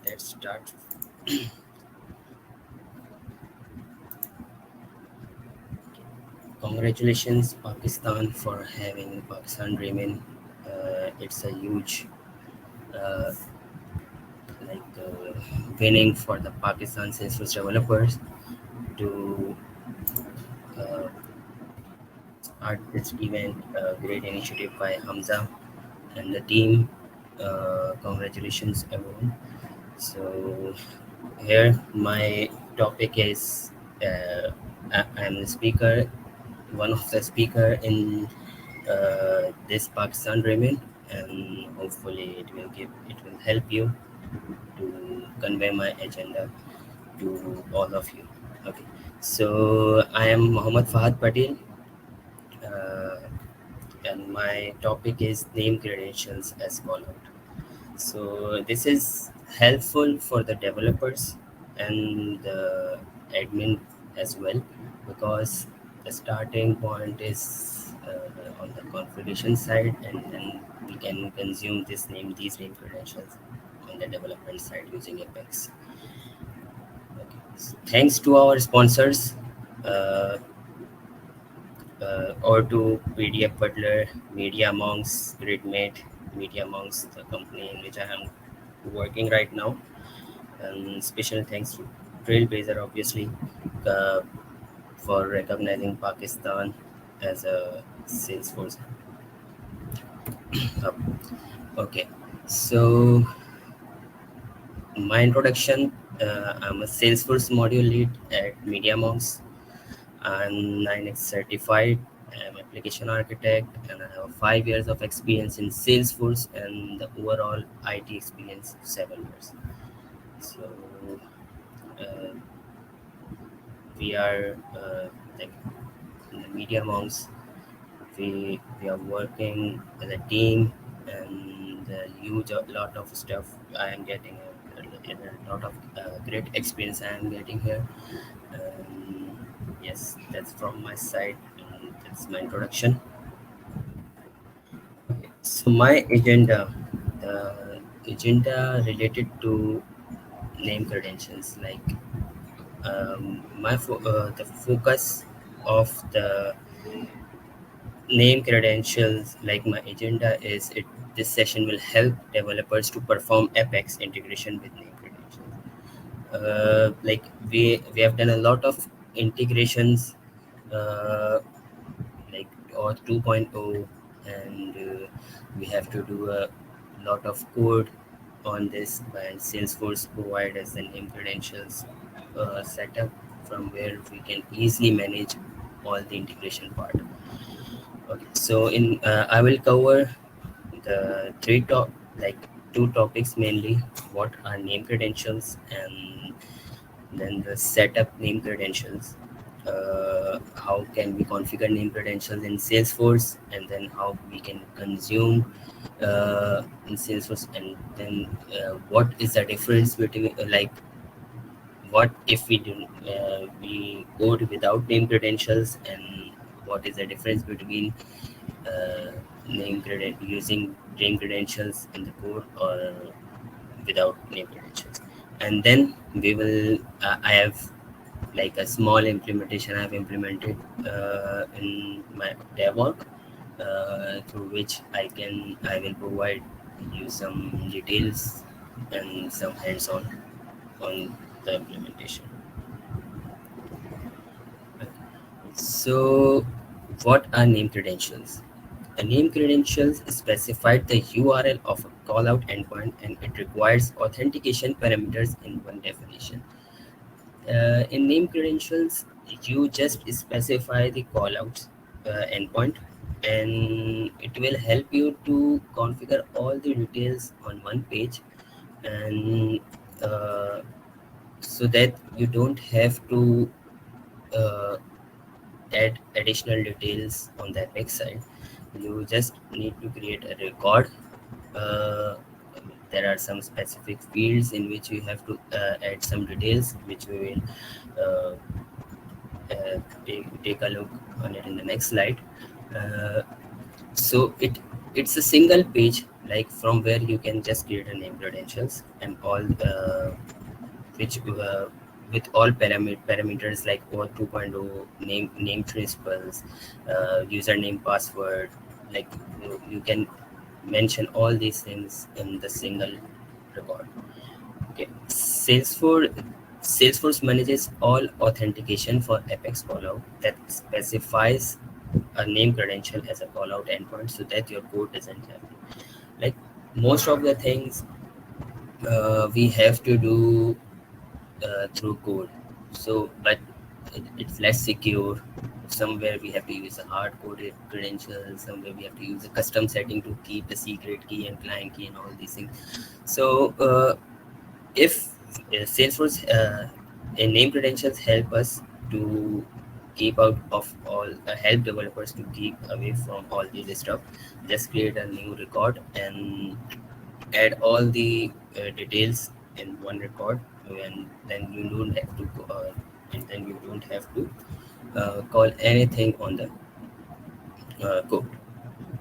Let's start. Congratulations, Pakistan, for having Pakistan Dreaming. It's a huge uh, winning for the Pakistan Salesforce developers to uh, start this event. Great initiative by Hamza and the team. Congratulations, everyone. So here my topic is I'm the speaker, one of the speaker in this Pakistan Dreaming, and hopefully it will help you to convey my agenda to all of you. Okay, so I am Mohammad Fahad Patel, uh, and my topic is name credentials as Callout. So this is helpful for the developers and the admin as well, because the starting point is on the configuration side, and then we can consume these name credentials on the development side using Apex. Okay. So thanks to our sponsors, uh, or to PDF Butler, Media Monks, Gridmate, Media Monks, the company in which I am working right now. And special thanks to Trailblazer, obviously, uh, for recognizing Pakistan as a Salesforce hub. Okay, so my introduction, I'm a Salesforce module lead at MediaMonks. I'm 9x certified. I'm application architect, and I have 5 years of experience in Salesforce and the overall IT experience 7 years. So uh, we are like in the media monks. We are working as a team, and a huge a lot of stuff I am getting, a lot of great experience I am getting here. Yes, that's from my side, and that's my introduction. Okay, so my agenda, the agenda related to name credentials, like the focus of the name credentials, like my agenda is it. This session will help developers to perform Apex integration with name credentials. Like we have done a lot of integrations, uh, like or 2.0, and we have to do a lot of code on this, and Salesforce provide us the name credentials setup from where we can easily manage all the integration part. Okay, so in I will cover the like two topics mainly: what are name credentials, and then the setup name credentials. How can we configure name credentials in Salesforce, and then how we can consume in Salesforce, and then what is the difference between what if we code without name credentials, and what is the difference between uh, using name credentials in the code or without name credentials. And then we will I have like a small implementation I've implemented in my dev work, through which I will provide you some details and some hands-on on the implementation. So, what are name credentials? A name credentials specifies the URL of a callout endpoint, and it requires authentication parameters in one definition. In name credentials, you just specify the callouts endpoint, and it will help you to configure all the details on one page, and uh, so that you don't have to uh, add additional details on the Apex side. You just need to create a record. Uh, there are some specific fields in which you have to add some details, which we will uh, take a look on it in the next slide. Uh, so it's a single page like from where you can just create a name credentials and all which with all parameters like OAuth 2.0, name principles, username, password. Like you can mention all these things in the single record. Okay. Salesforce manages all authentication for Apex callout that specifies a name credential as a callout endpoint so that your code doesn't happen. Like most of the things we have to do through code. So, but it's less secure. Somewhere we have to use a hard coded credential. Somewhere we have to use a custom setting to keep the secret key and client key and all these things. So, if Salesforce name credentials help us to keep out of all help developers to keep away from all this stuff, just create a new record and add all the details in one record, and then you don't have to call anything on the code.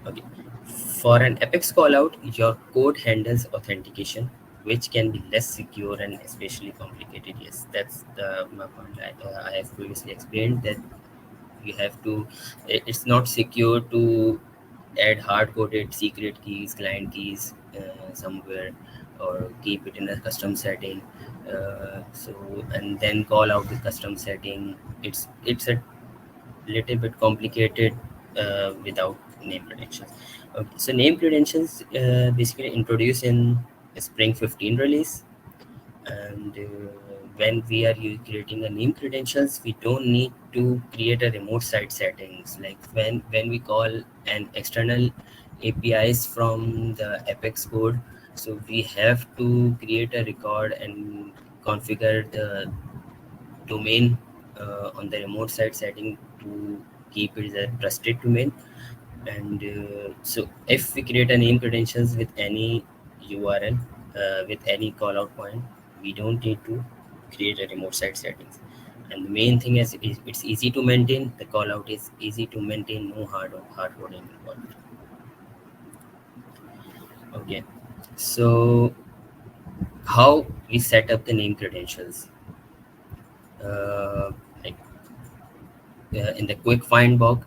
Okay. For an Apex callout, your code handles authentication, which can be less secure and especially complicated. Yes, that's the my point. I have previously explained that you have to. It's not secure to add hard-coded secret keys, client keys somewhere, or keep it in a custom setting. So and then call out the custom setting. It's a little bit complicated without name credentials. Okay, so name credentials basically introduced in Spring 15 release, and when we are creating a name credentials, we don't need to create a remote site settings. Like when we call an external APIs from the Apex code, so we have to create a record and configure the domain on the remote site setting to keep it as a trusted domain. And so if we create a name credentials with any URL with any callout point, we don't need to create a remote site settings. And the main thing is it's easy to maintain. The callout is easy to maintain, no hard coding involved. Okay, so how we set up the name credentials? uh, like in the quick find box,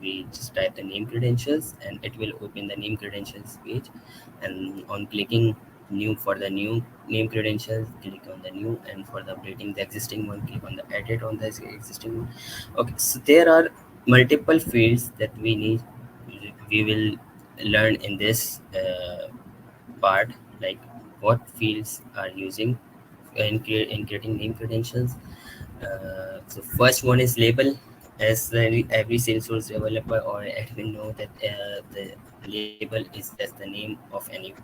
we just type the name credentials and it will open the name credentials page. And on clicking new for the new name credentials, click on the new, and for the updating the existing one, click on the edit on the existing one. Okay, so there are multiple fields that we will learn in this part, like what fields are using in creating name credentials. So first one is label. As every Salesforce developer or admin know that the label is just the name of any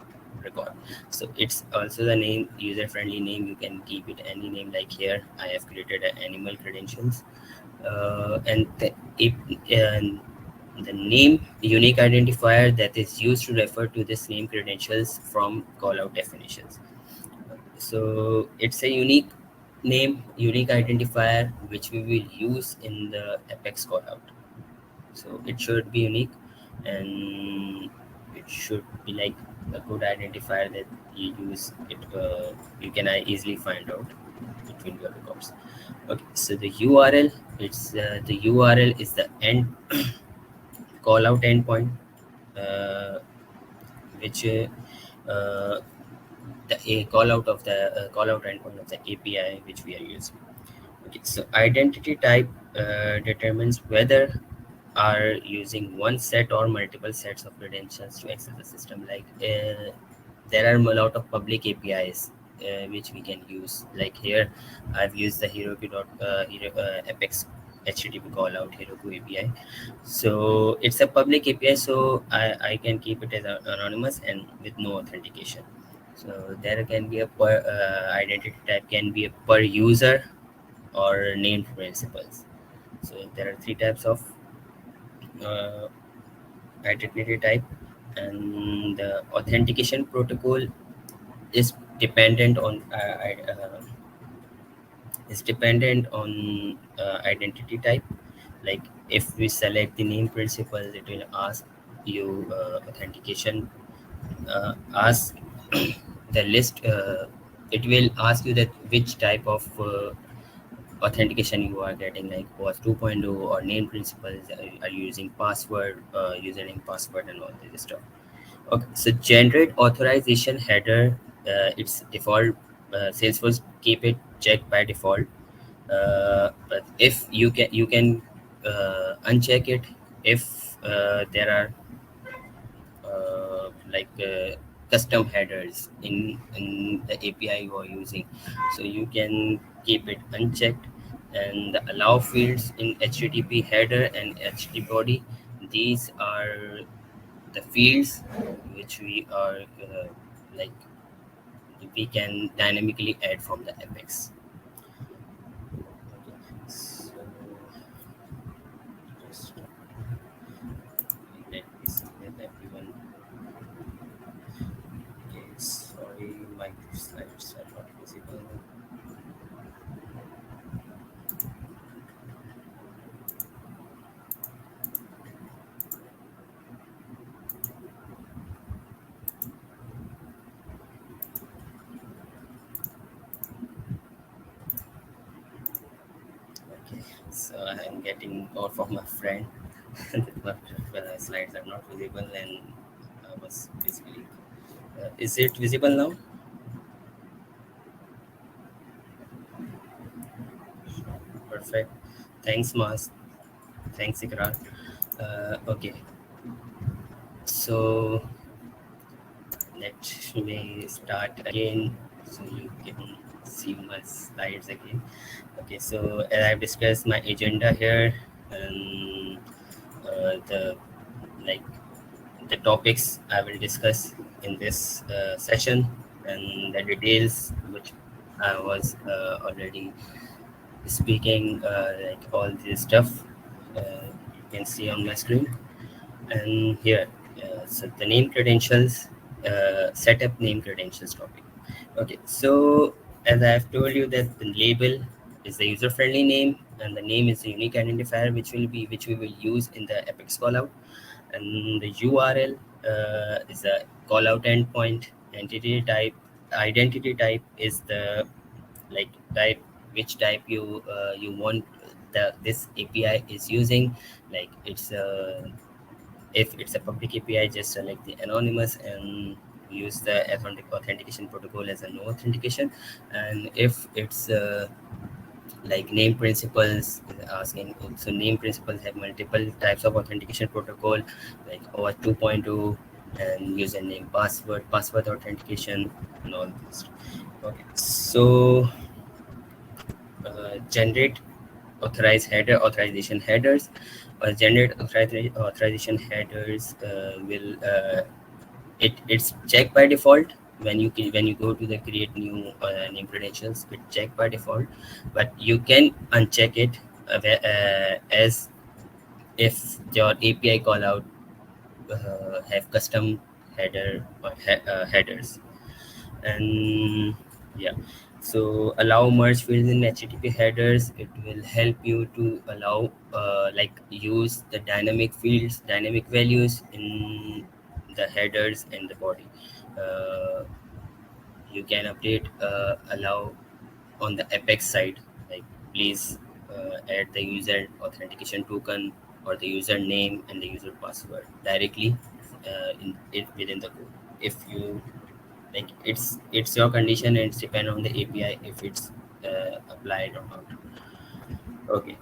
record. So it's also the name, user-friendly name. You can keep it any name. Like here, I have created an animal credentials, if, and the name unique identifier that is used to refer to this name credentials from callout definitions. So it's a unique name, unique identifier, which we will use in the Apex callout. So it should be unique, and it should be like a good identifier that you use it. You can easily find out between your records. Okay, so the URL, the URL is the end callout endpoint, uh, which the a call out of the call out endpoint of the API which we are using. Okay, so identity type determines whether are using one set or multiple sets of credentials to access the system. Like there are a lot of public APIs which we can use. Like here, I've used the Apex HTTP call out Heroku API. So it's a public API, so I can keep it as anonymous and with no authentication. So there can be a per identity type can be a per user or named principals. So there are three types of uh, identity type, and the authentication protocol is dependent on identity type. Like if we select the name principal, it will ask you authentication, ask the list. It will ask you that which type of authentication you are getting, like was 2.0 or name principles. Are you using password, username, password, and all this stuff. Okay, so generate authorization header. It's default. Salesforce keep it checked by default. But if you can uncheck it if there are custom headers in the API you are using. So you can keep it unchecked, and the allow fields in HTTP header and HTTP body. These are the fields which we are like we can dynamically add from the Apex. So just let me see that everyone. Okay, sorry, my slides are not visible. Okay, so I'm getting call from my friend, but slides are not visible, and I was basically. Is it visible now? Perfect. Thanks, Mas. Thanks, Ikrar. Okay, so let me start again so you can see my slides again. Okay, so as I've discussed my agenda here, and the like the topics I will discuss in this session, and the details which I was already speaking, like all this stuff you can see on my screen. And here, so the name credentials, setup name credentials topic. Okay, so as I have told you that the label is the user-friendly name, and the name is the unique identifier which we will use in the Apex callout, and the URL is the callout endpoint. Identity type is the type which type you want the this API is using. Like it's a if it's a public API, just select the anonymous and use the authentication protocol as a no authentication. And if it's like name principles asking, so name principles have multiple types of authentication protocol, like OAuth 2.0 and username, password authentication, and all this. Okay, so generate authorization headers. Authorization headers will it's checked by default when you go to the create new name credentials. It's checked by default, but you can uncheck it as if your API call out have custom headers. And yeah, so allow merge fields in HTTP headers. It will help you to allow use the dynamic fields, dynamic values in the headers and the body. uh, you can update allow on the Apex side, like please add the user authentication token or the username and the user password directly in it within the code. If you like, it's your condition, and it's depend on the API if it's applied or not. Okay,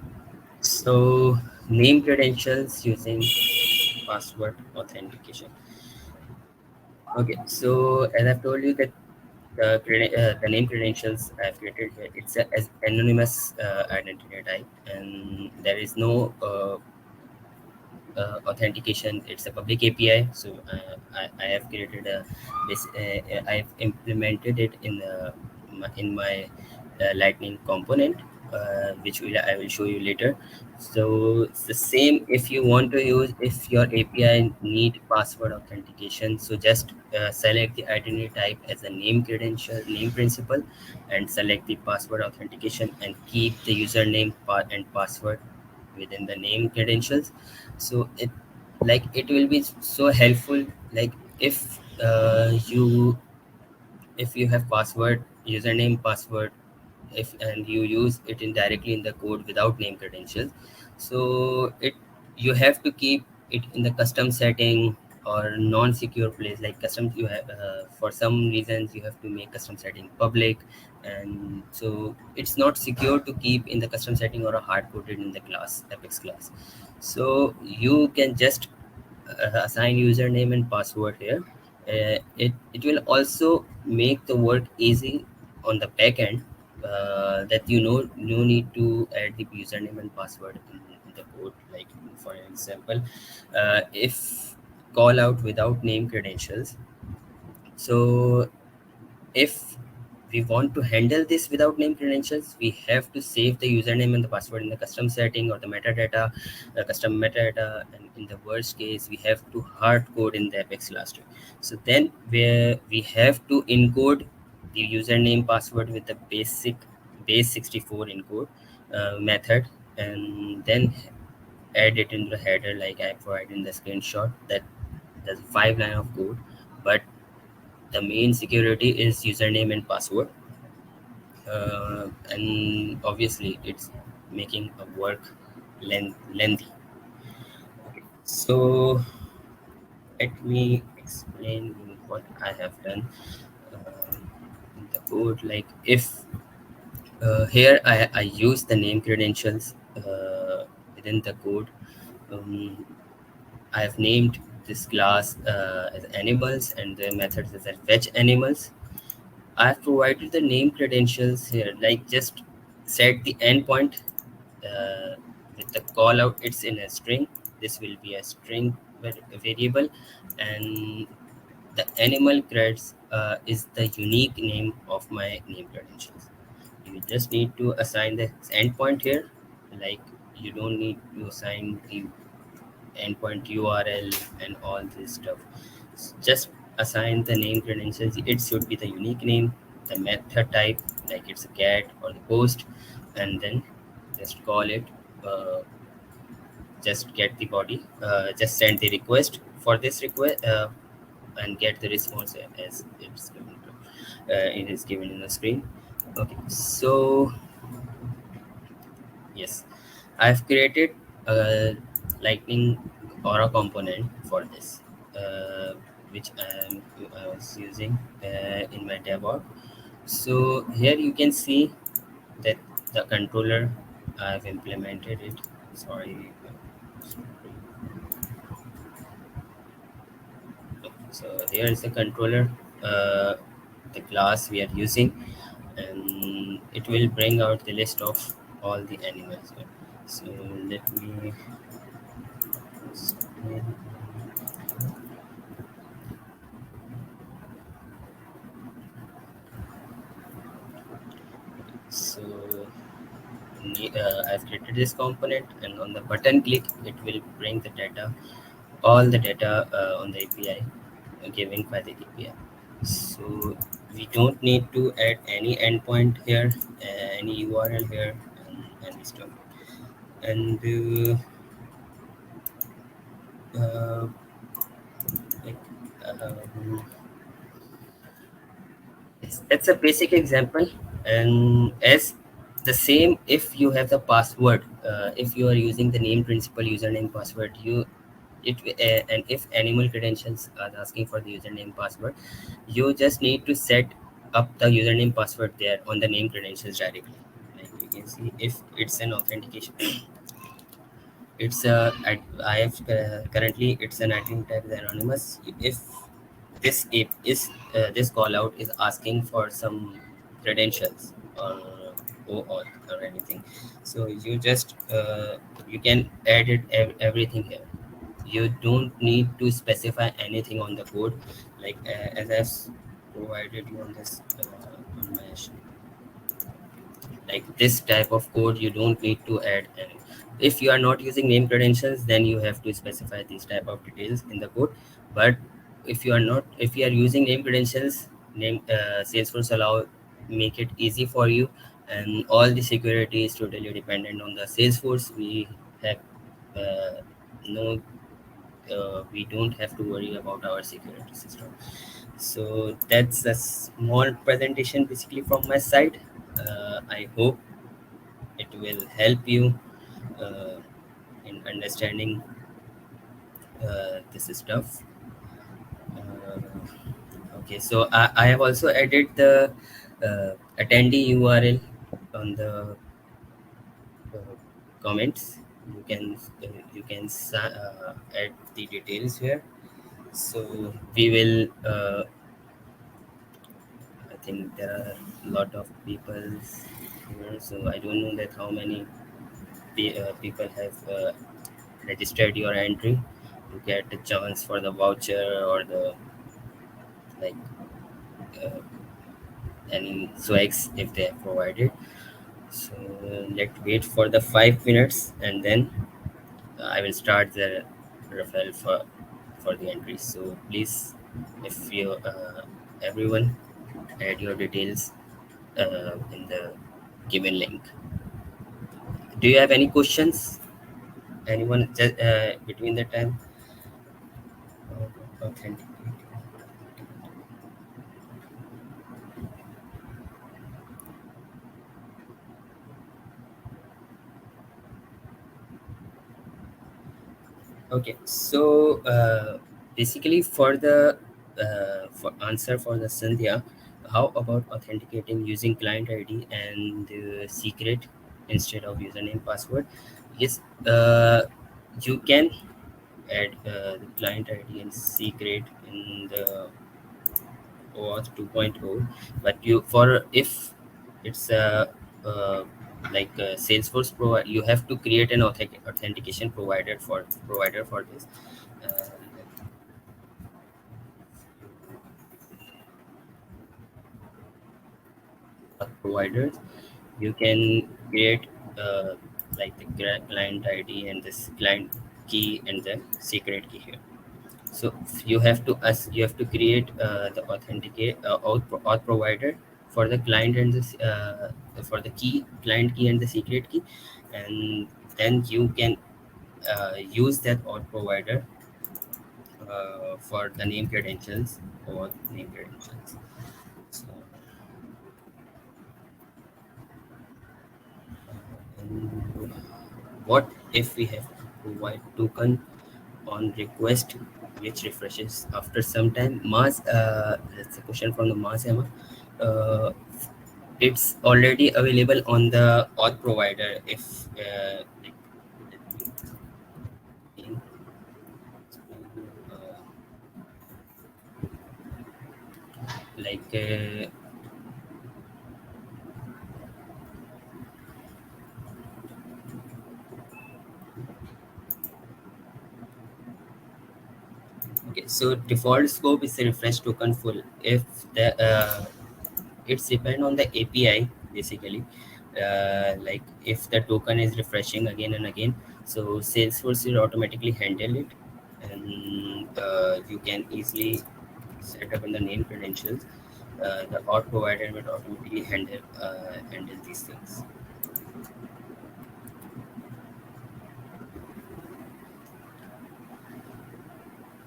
so name credentials using password authentication. Okay, so as I've told you that the name credentials I've created here, it's a as anonymous identity type, and there is no authentication. It's a public API, so I have created I've implemented it in my Lightning component, which I will show you later. So it's the same if you want to use, if your API need password authentication, so just select the identity type as a name credential, name principal, and select the password authentication and keep the username and password within the name credentials. So Like it will be so helpful. Like if you have password, username, password, if and you use it indirectly in the code without name credentials, so it you have to keep it in the custom setting or non-secure place. Like custom, you have for some reasons you have to make custom setting public, and so it's not secure to keep in the custom setting or a hard coded in the class, apex class. So you can just assign username and password here. It will also make the work easy on the back end, that no need to add the username and password in the code. Like for example, if call out without name credentials, so if we want to handle this without name credentials, we have to save the username and the password in the custom setting or the metadata, custom metadata, and in the worst case, we have to hard code in the Apex Elastic. So then, where we have to encode the username password with the base 64 encode method, and then add it into the header, like I provided in the screenshot. That there's 5 line of code, but the main security is username and password, and obviously it's making a work lengthy. So let me explain you what I have done in the code. Like if here I use the name credentials within the code. um, I have named this class as animals and the methods as fetch animals. I've provided the name credentials here, like just set the endpoint with the call out. It's in a string. This will be a string variable, and the animal creds is the unique name of my name credentials. You just need to assign the endpoint here. Like you don't need to assign the endpoint URL and all this stuff. Just assign the name credentials. It should be the unique name, the method type, like it's a get or the post, and then just call it. Uh, just get the body. Just send the request for this request, and get the response as it's given. It is given in the screen. Okay, so yes, I've created a Lightning Aura component for this, which I was using in my DevOps. So here you can see that the controller I've implemented it. Sorry. So here is the controller, the class we are using, and it will bring out the list of all the animals here. So let me so I've created this component, and on the button click, it will bring the data, all the data on the API given by the API. So we don't need to add any endpoint here, any URL here, and stuff. And uh, like, um, it's a basic example, and as the same, if you have the password, if you are using the name principal username password, and if animal credentials are asking for the username password, you just need to set up the username password there on the name credentials directly. Like you can see, if it's an authentication, it's I have currently it's an admin tag is anonymous. If this call out is asking for some credentials or OAuth or anything, so you just you can edit everything here. You don't need to specify anything on the code, like as I've provided you on this on my like this type of code. You don't need to add any. If you are not using name credentials, then you have to specify these type of details in the code. But if you are using name credentials, name Salesforce allow make it easy for you, and all the security is totally dependent on the Salesforce. We have no we don't have to worry about our security system. So that's a small presentation basically from my side. I hope it will help you uh, in understanding this stuff. Okay, so I have also added the attendee URL on the uh, comments. You can add the details here. So we will. I think there are a lot of people here, so I don't know that how many people have registered your entry to get the chance for the voucher or the like uh, any swags if they have provided. So let's wait for the 5 minutes and then I will start the referral for the entries. So please, if you everyone add your details in the given link. Do you have any questions? Anyone just between the time? Authentic. Okay, so basically for the for answer for the Sandhya, how about authenticating using client ID and secret instead of username password? Yes, you can add the client ID and secret in the OAuth 2.0, but you for if it's a like Salesforce provider, you have to create an authentication provider for this. Uh, Providers, you can create like the client ID and this client key and the secret key here. So you have to create the authenticate auth provider for the client and this for the key client key and the secret key, and then you can use that auth provider for the name credentials or name credentials. So, and what if we have to provide token on request which refreshes after some time? Mars, that's a question from the Mars Emma. Uh, it's already available on the auth provider. If uh, like okay, so default scope is a refresh token full. If the it's depend on the API basically. Like if the token is refreshing again and again, so Salesforce will automatically handle it, and you can easily set up in the name credentials. The auth provider will automatically handle these things.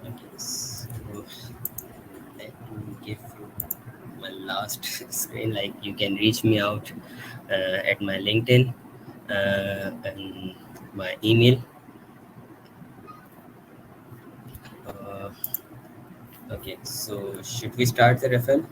Okay, so let me give you my last screen. Like you can reach me out at my LinkedIn and my email. Uh, okay, so should we start the referral?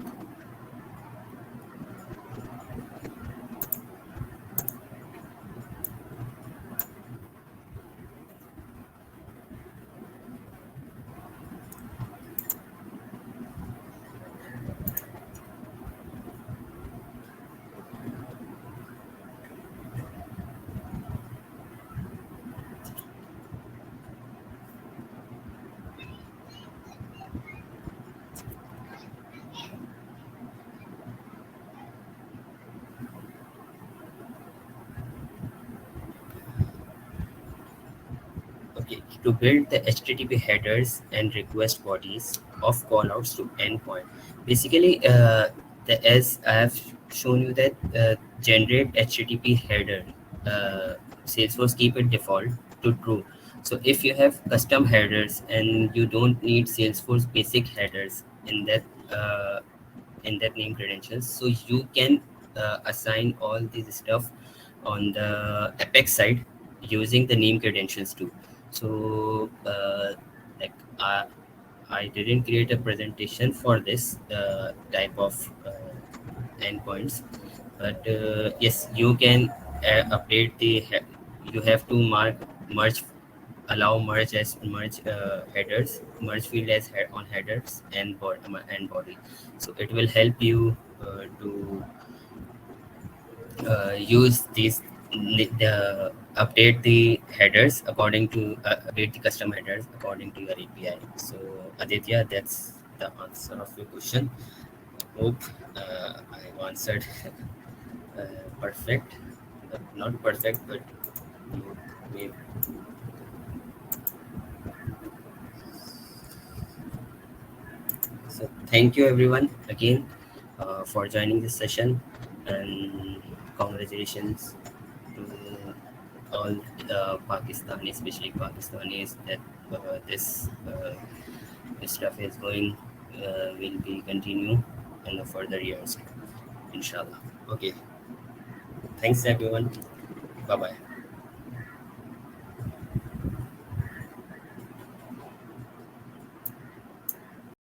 Okay, to build the HTTP headers and request bodies of callouts to endpoint. Basically, as I have shown you that generate HTTP header, uh, Salesforce keep it default to true. So if you have custom headers and you don't need Salesforce basic headers uh, in that name credentials, so you can assign all this stuff on the Apex side using the name credentials too. So like I didn't create a presentation for this type of endpoints, but yes, you can update you have to merge allow merge as merge headers merge field as on headers and body, so it will help you to use the update the headers according to update the custom headers according to your API. So Aditya, that's the answer of your question. Hope I've answered uh, perfect, not perfect, but maybe. So thank you everyone again for joining this session, and congratulations to all Pakistani, especially Pakistanis, that this stuff is going will be continue in the further years, inshallah. Okay, thanks everyone. Bye bye.